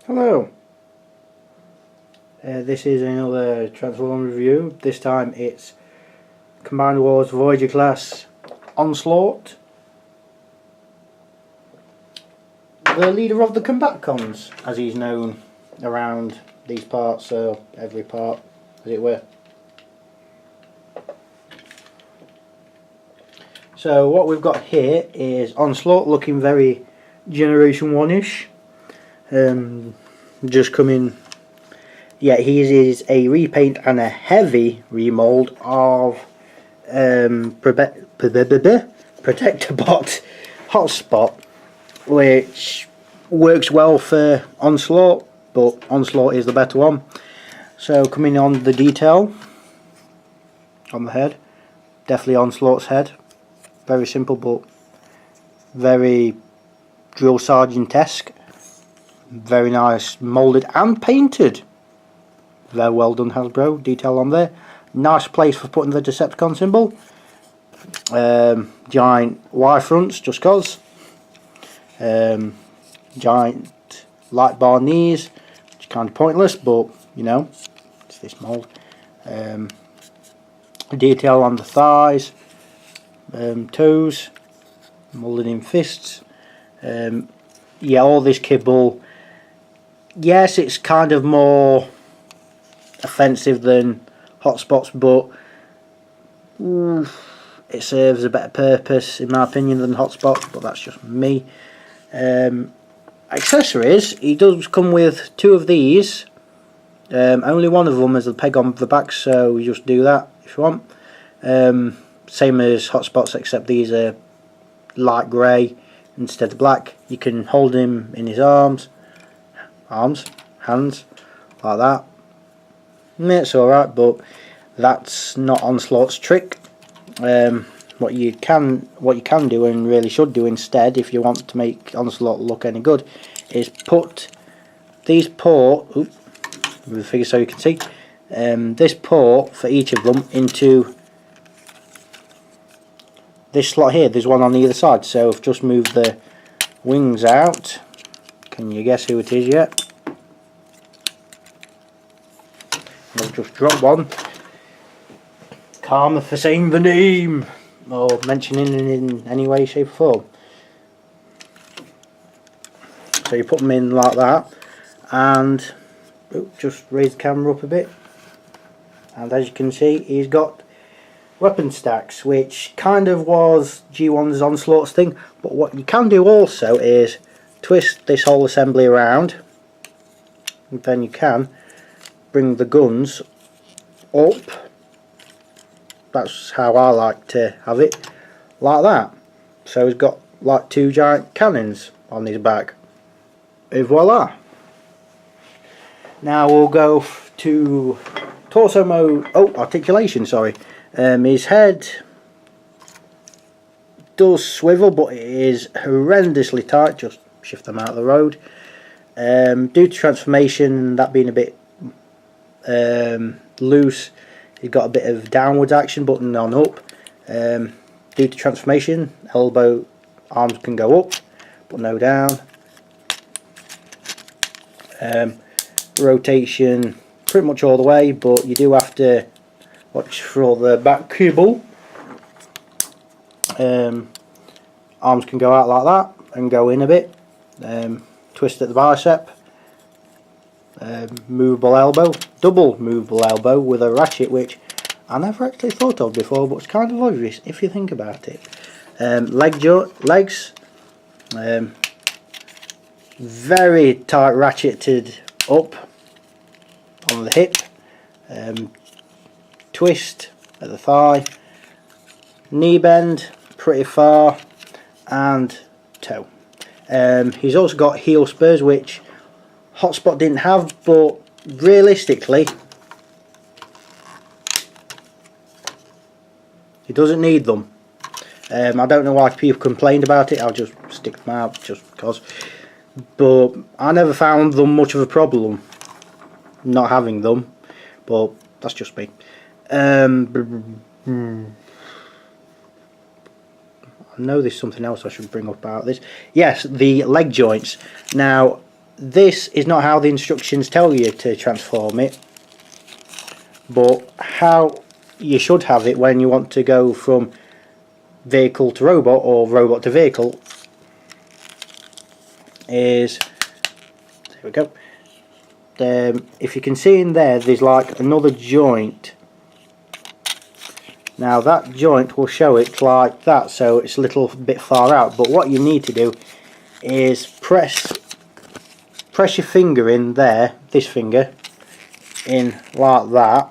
Hello, this is another Transformer review. This time it's Combined Wars Voyager class Onslaught, the leader of the Combatcons, as he's known around these parts, so every part as it were. So what we've got here is Onslaught, looking very Generation 1-ish. Just coming, yeah, he is a repaint and a heavy remold of Protector Bot Hotspot, which works well for Onslaught, but Onslaught is the better one. So coming on the detail on the head, definitely Onslaught's head, very simple but very drill sergeant-esque. Very nice, moulded and painted. Very well done, Hasbro. Detail on there. Nice place for putting the Decepticon symbol. Giant Y fronts, just cause. Giant light bar knees, which is kind of pointless, but you know, it's this mould. Detail on the thighs, toes, moulded in fists. Yeah, all this kibble. Yes, it's kind of more offensive than Hotspots, but it serves a better purpose, in my opinion, than Hotspots, but that's just me. Accessories, he does come with two of these. Only one of them has a peg on the back, so you just do that if you want. Same as Hotspots, except these are light grey instead of black. You can hold him in his hands, like that. It's alright, but that's not Onslaught's trick. What you can do, and really should do instead, if you want to make Onslaught look any good, is put these port, with the figure so you can see, this port for each of them into this slot here. There's one on either side, so I've just moved the wings out. Can you guess who it is yet? I'll just drop one. Karma for saying the name or mentioning it in any way, shape or form. So you put them in like that, and just raise the camera up a bit, and as you can see, he's got weapon stacks, which kind of was G1's Onslaught's thing, but what you can do also is twist this whole assembly around, and then you can bring the guns up. That's how I like to have it, like that. So he's got like two giant cannons on his back, and voila. Now we'll go to torso mode, articulation, sorry. His head does swivel, but it is horrendously tight. Just shift them out of the road. Due to transformation, that being a bit loose, he's got a bit of downwards action button on up. Due to transformation, elbow arms can go up but no down. Rotation pretty much all the way, but you do have to watch for the back cable. Arms can go out like that and go in a bit. Twist at the bicep. Movable elbow, double movable elbow with a ratchet, which I never actually thought of before, but it's kind of obvious if you think about it. Legs, very tight ratcheted up on the hip. Twist at the thigh, knee bend pretty far, and toe. He's also got heel spurs, which Hotspot didn't have, but realistically he doesn't need them. I don't know why people complained about it. I'll just stick them out just because, but I never found them much of a problem not having them, but that's just me. I know there's something else I should bring up about this. Yes, the leg joints. Now this is not how the instructions tell you to transform it, but how you should have it when you want to go from vehicle to robot or robot to vehicle is, there we go, if you can see in there, there's like another joint. Now that joint will show it like that, so it's a little bit far out, but what you need to do is press your finger in there, this finger, in like that,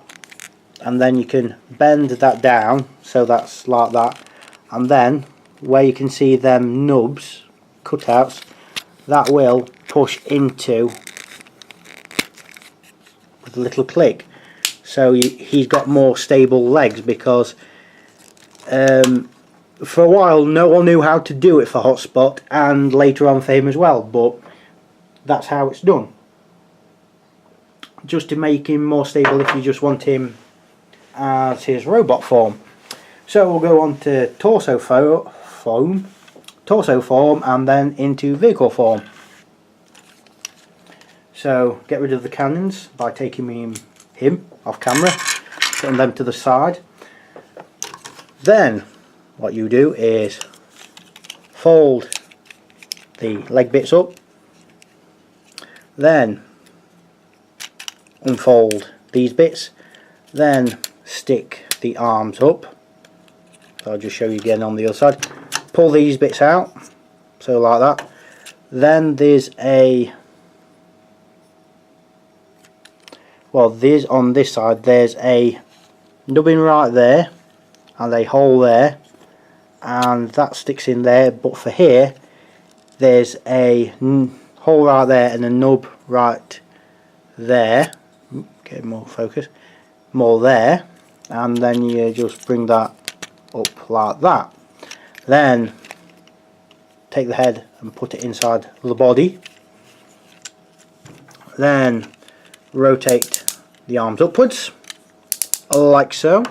and then you can bend that down, so that's like that, and then where you can see them nubs, cutouts, that will push into with a little click. So he's got more stable legs, because for a while no one knew how to do it for Hotspot, and later on for him as well, but that's how it's done, just to make him more stable if you just want him as his robot form. So we'll go on to torso form, and then into vehicle form. So get rid of the cannons by taking him off camera, putting them to the side. Then what you do is fold the leg bits up, then unfold these bits, then stick the arms up. So I'll just show you again on the other side. Pull these bits out, so like that. Then there's on this side there's a nubbin right there and a hole there, and that sticks in there, but for here there's a hole right there and a nub right there. Get more focus, more there, and then you just bring that up like that. Then take the head and put it inside the body, then rotate the arms upwards like so.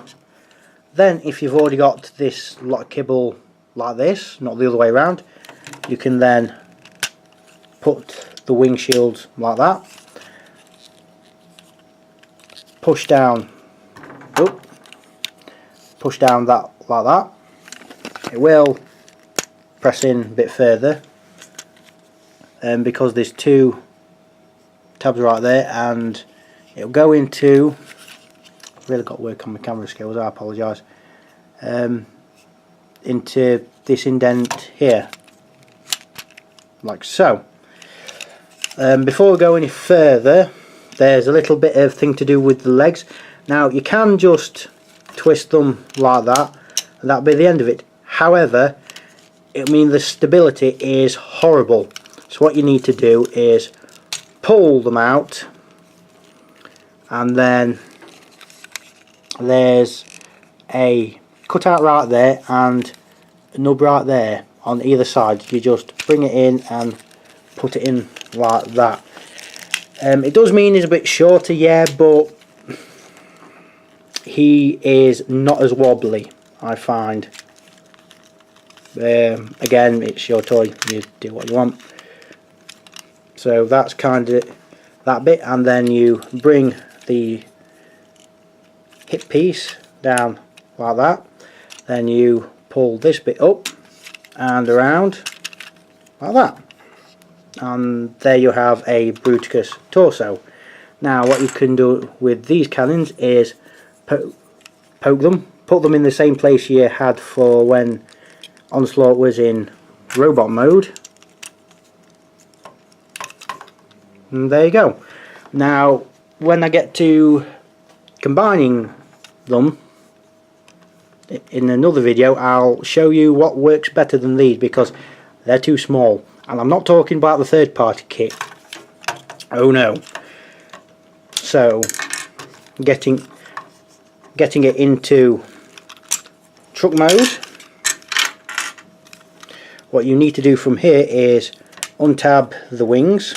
Then if you've already got this lot of kibble like this, not the other way around, you can then put the wing shields like that, push down that like that. It will press in a bit further, because there's two tabs right there, and it'll go into, I've really got to work on my camera skills, I apologise, into this indent here, like so. Before we go any further, there's a little bit of thing to do with the legs. Now you can just twist them like that, and that'll be the end of it. However, it means the stability is horrible, so what you need to do is pull them out, and then there's a cutout right there and a nub right there on either side. You just bring it in and put it in like that. It does mean he's a bit shorter, yeah, but he is not as wobbly, I find. Again, it's your toy, you do what you want. So that's kind of that bit, and then you bring the hip piece down like that, then you pull this bit up and around like that, and there you have a Bruticus torso. Now what you can do with these cannons is poke them, put them in the same place you had for when Onslaught was in robot mode, and there you go. Now when I get to combining them in another video, I'll show you what works better than these, because they're too small, and I'm not talking about the third party kit, oh no. So getting it into truck mode, what you need to do from here is untab the wings,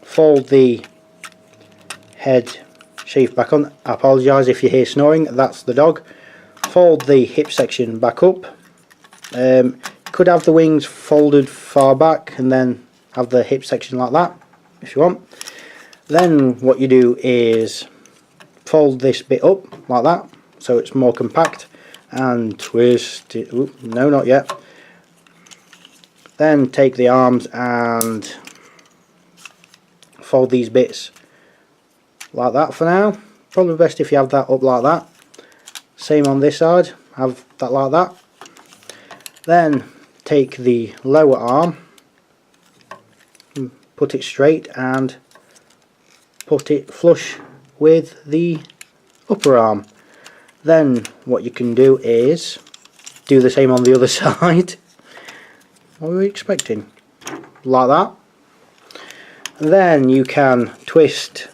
fold the head sheath back on. I apologise if you hear snoring, that's the dog. Fold the hip section back up. Could have the wings folded far back and then have the hip section like that if you want. Then what you do is fold this bit up like that so it's more compact and twist it. Oop, no, not yet. Then take the arms and fold these bits like that for now. Probably best if you have that up like that. Same on this side, have that like that. Then take the lower arm, put it straight and put it flush with the upper arm. Then what you can do is do the same on the other side. What were we expecting? Like that. Then you can twist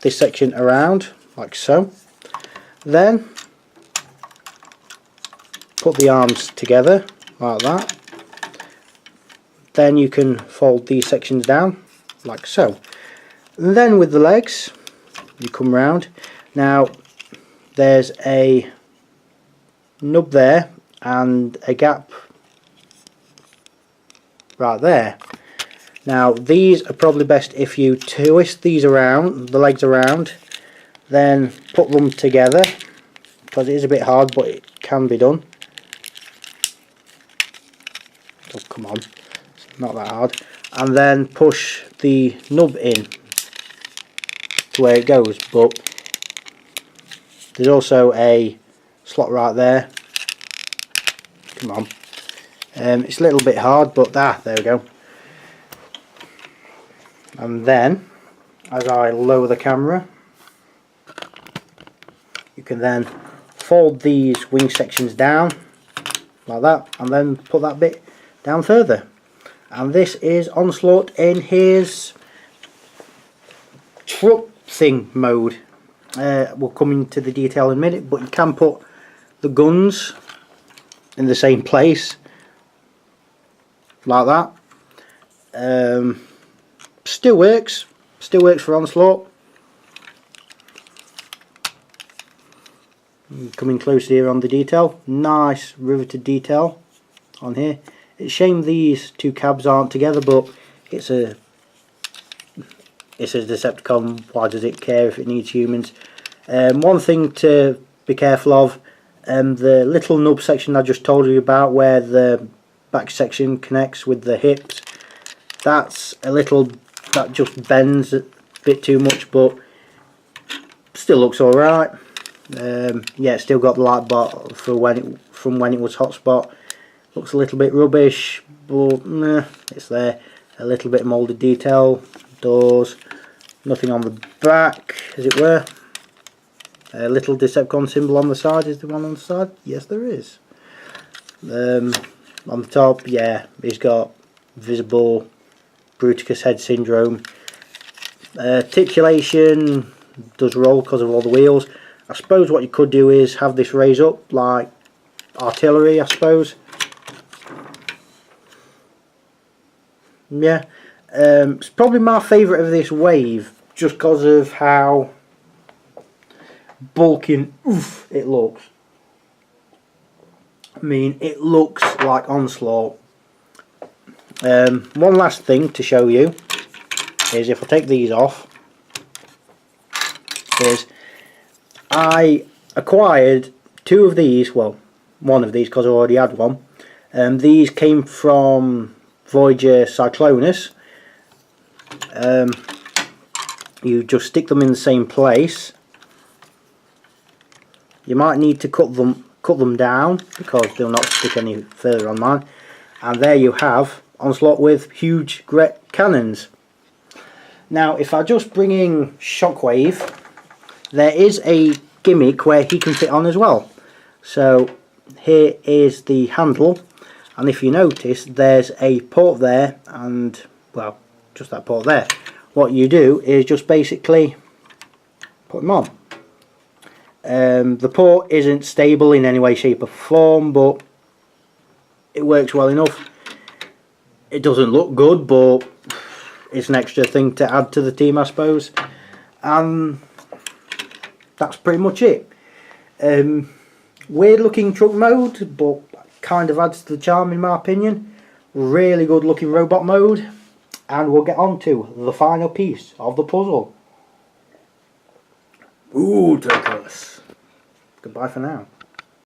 this section around like so. Then put the arms together like that. Then you can fold these sections down like so. And then with the legs you come round. Now there's a nub there and a gap right there. Now these are probably best if you twist these around, the legs around, then put them together, because it is a bit hard but it can be done. Oh, come on, it's not that hard. And then push the nub in to where it goes, but there's also a slot right there. Come on, it's a little bit hard, but there we go. And then as I lower the camera, you can then fold these wing sections down like that and then put that bit down further. And this is Onslaught in his truck thing mode. We'll come into the detail in a minute, but you can put the guns in the same place like that. Still works for Onslaught. Coming close here on the detail, nice riveted detail on here. It's a shame these two cabs aren't together, but it's a Decepticon, why does it care if it needs humans? One thing to be careful of, the little nub section I just told you about where the back section connects with the hips, that's a little, that just bends a bit too much, but still looks alright. Yeah, it's still got the light bar for from when it was hotspot. Looks a little bit rubbish, but nah, it's there. A little bit moulded detail, doors, nothing on the back as it were. A little Decepticon symbol on the side. Is there one on the side? Yes, there is. On the top, yeah, he's got visible Bruticus head syndrome. Articulation does roll because of all the wheels. I suppose what you could do is have this raise up like artillery, I suppose. Yeah, it's probably my favourite of this wave just because of how bulky and oof it looks. I mean, it looks like Onslaught. One last thing to show you is if I take these off, is I acquired two of these, well, one of these because I already had one. These came from Voyeger Cyclonus. You just stick them in the same place. You might need to cut them down because they'll not stick any further on mine. And there you have Onslaught with huge Gret cannons. Now if I just bring in Shockwave, there is a gimmick where he can fit on as well. So here is the handle, and if you notice there's a port there and, well, just that port there. What you do is just basically put them on. The port isn't stable in any way, shape or form, but it works well enough. It doesn't look good, but it's an extra thing to add to the team, I suppose. And that's pretty much it. Weird looking truck mode, but kind of adds to the charm in my opinion. Really good looking robot mode, and we'll get on to the final piece of the puzzle. Ooh, turquoise. Goodbye for now.